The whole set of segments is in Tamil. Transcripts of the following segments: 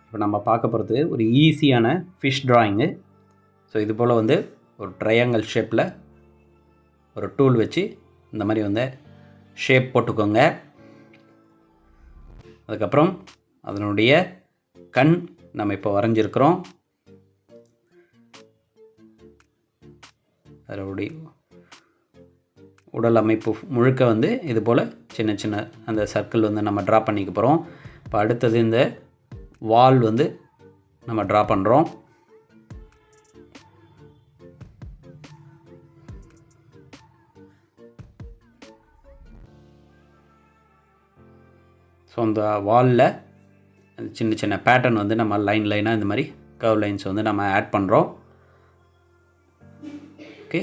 இப்போ நம்ம பார்க்க போகிறது ஒரு ஈஸியான ஃபிஷ் ட்ராயிங்கு. ஸோ இது போல் வந்து ஒரு ட்ரையாங்கிள் ஷேப்பில் ஒரு டூல் வச்சு இந்த மாதிரி வந்து ஷேப் போட்டுக்கோங்க. அதுக்கப்புறம் அதனுடைய கண் நம்ம இப்போ வரைஞ்சிருக்கிறோம். அதனுடைய உடல் அமைப்பு முழுக்க வந்து இது போல் சின்ன சின்ன அந்த சர்க்கிள் வந்து நம்ம ட்ரா பண்ணிக்க போகிறோம். இப்போ அடுத்தது இந்த வால் வந்து நம்ம ட்ரா பண்ணுறோம். ஸோ அந்த வாலில் சின்ன சின்ன பேட்டர்ன் வந்து நம்ம லைனாக இந்த மாதிரி கர்வ் லைன்ஸ் வந்து நம்ம ஆட் பண்ணுறோம். ஓகே,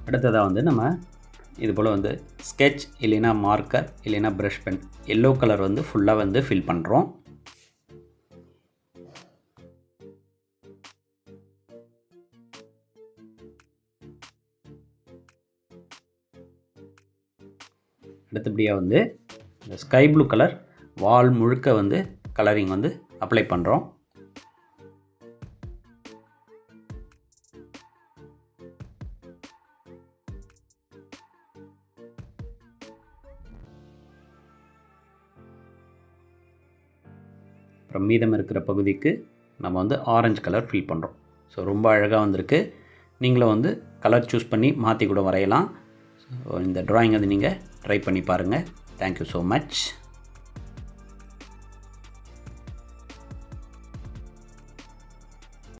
அடுத்ததாக வந்து நம்ம இது போல் வந்து ஸ்கெட்ச் இல்லைன்னா மார்க்கர் இல்லைன்னா ப்ரஷ் பென் எல்லோ கலர் வந்து ஃபுல்லாக வந்து ஃபில் பண்ணுறோம். அடுத்தபடியாக வந்து இந்த ஸ்கை ப்ளூ கலர் வால் முழுக்க வந்து கலரிங் வந்து அப்ளை பண்ணுறோம். அப்புறம் மீதம் இருக்கிற பகுதிக்கு நம்ம வந்து ஆரஞ்சு கலர் ஃபில் பண்ணுறோம். ஸோ ரொம்ப அழகாக வந்திருக்கு. நீங்களும் வந்து கலர் சூஸ் பண்ணி மாற்றி கூட வரையலாம். ஸோ இந்த ட்ராயிங் வந்து நீங்கள் ட்ரை பண்ணி பாருங்கள். Thank you so much.